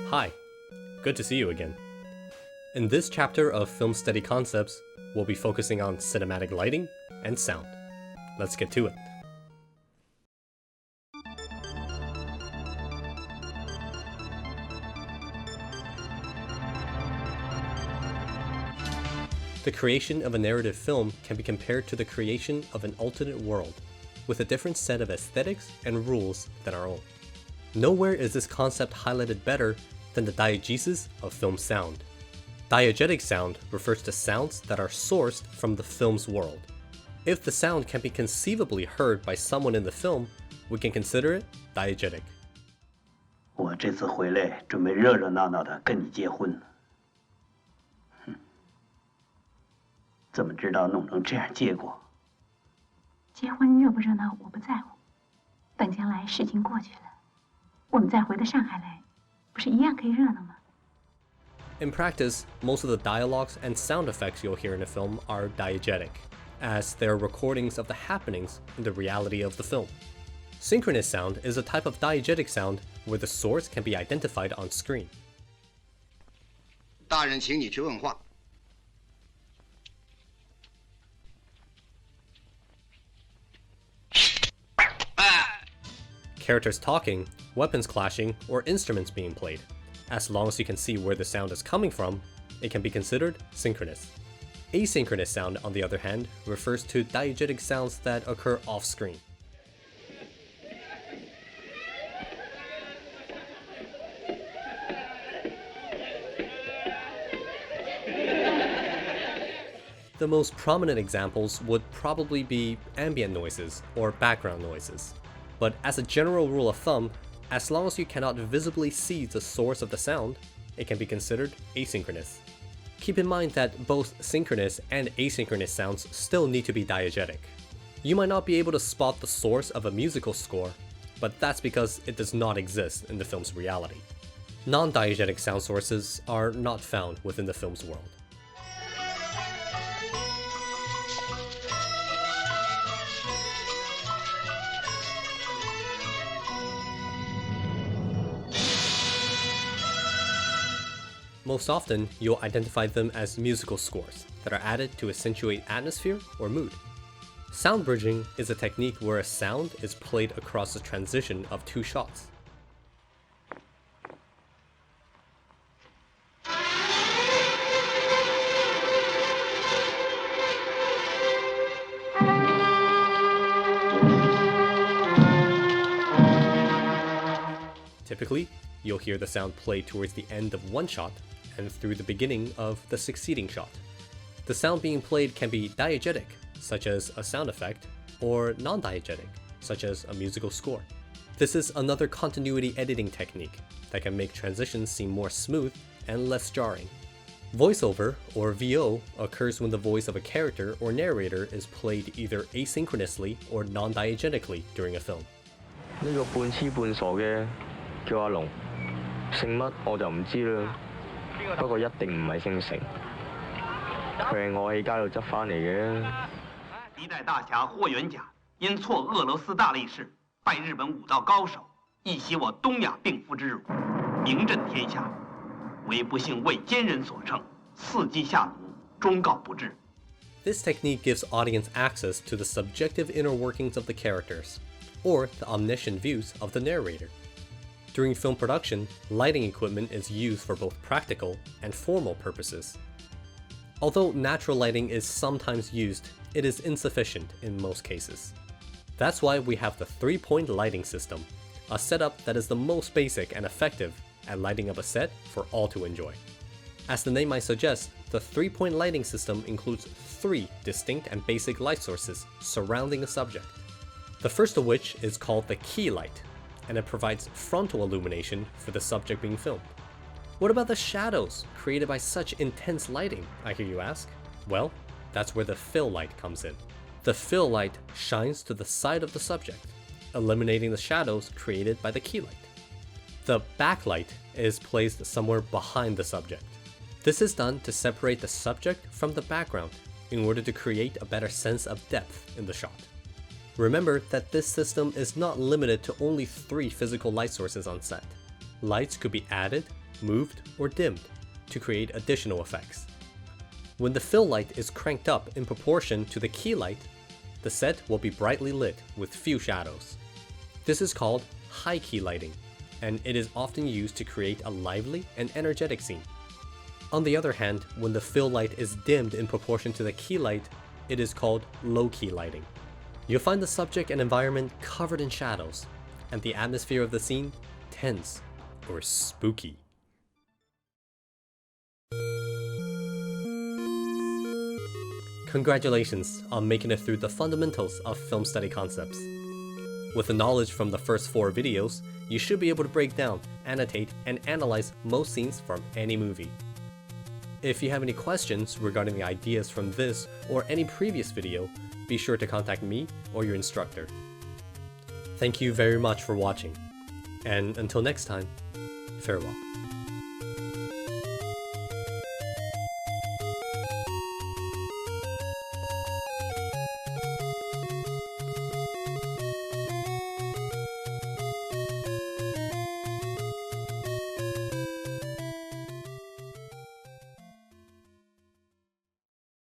Hi, good to see you again. In this chapter of Film Study Concepts, we'll be focusing on cinematic lighting and sound. Let's get to it. The creation of a narrative film can be compared to the creation of an alternate world, with a different set of aesthetics and rules than our own. Nowhere is this concept highlighted better than the diegesis of film sound. Diegetic sound refers to sounds that are sourced from the film's world. If the sound can be conceivably heard by someone in the film, we can consider it diegetic. 我这次回来准备热热闹闹的跟你结婚，怎么知道弄成这样结果？结婚热不热闹我不在乎，等将来事情过去了，我们再回到上海来。 In practice, most of the dialogues and sound effects you'll hear in a film are diegetic, as they are recordings of the happenings in the reality of the film. Synchronous sound is a type of diegetic sound where the source can be identified on screen. 大人，请你去问话。 Characters talking, weapons clashing, or instruments being played. As long as you can see where the sound is coming from, it can be considered synchronous. Asynchronous sound, on the other hand, refers to diegetic sounds that occur off-screen. The most prominent examples would probably be ambient noises or background noises. But as a general rule of thumb, as long as you cannot visibly see the source of the sound, it can be considered asynchronous. Keep in mind that both synchronous and asynchronous sounds still need to be diegetic. You might not be able to spot the source of a musical score, but that's because it does not exist in the film's reality. Non-diegetic sound sources are not found within the film's world. Most often, you'll identify them as musical scores that are added to accentuate atmosphere or mood. Sound bridging is a technique where a sound is played across the transition of two shots. Typically, you'll hear the sound played towards the end of one shot and through the beginning of the succeeding shot. The sound being played can be diegetic, such as a sound effect, or non-diegetic, such as a musical score. This is another continuity editing technique that can make transitions seem more smooth and less jarring. Voiceover, or VO, occurs when the voice of a character or narrator is played either asynchronously or non-diegetically during a film. 呢個半黐半傻嘅叫阿龍，姓乜我就唔知啦。不過一定唔係姓成，佢係我喺街度執翻嚟嘅。一代大侠霍元甲因挫俄羅斯大力士，拜日本武道高手，一袭我东亚病夫之辱，名震天下。唯不幸为奸人所乘，伺机下毒，终告不治。 This technique gives audience access to the subjective inner workings of the characters, or the omniscient views of the narrator. During film production, lighting equipment is used for both practical and formal purposes. Although natural lighting is sometimes used, it is insufficient in most cases. That's why we have the 3-point lighting system, a setup that is the most basic and effective at lighting up a set for all to enjoy. As the name might suggest, the 3-point lighting system includes 3 distinct and basic light sources surrounding a subject. The first of which is called the key light, and it provides frontal illumination for the subject being filmed. What about the shadows created by such intense lighting, I hear you ask? Well, that's where the fill light comes in. The fill light shines to the side of the subject, eliminating the shadows created by the key light. The backlight is placed somewhere behind the subject. This is done to separate the subject from the background in order to create a better sense of depth in the shot. Remember that this system is not limited to only 3 physical light sources on set. Lights could be added, moved, or dimmed to create additional effects. When the fill light is cranked up in proportion to the key light, the set will be brightly lit with few shadows. This is called high key lighting, and it is often used to create a lively and energetic scene. On the other hand, when the fill light is dimmed in proportion to the key light, it is called low key lighting. You'll find the subject and environment covered in shadows, and the atmosphere of the scene tense or spooky. Congratulations on making it through the fundamentals of film study concepts. With the knowledge from the first 4 videos, you should be able to break down, annotate, and analyze most scenes from any movie. If you have any questions regarding the ideas from this or any previous video, be sure to contact me or your instructor. Thank you very much for watching, and until next time, farewell.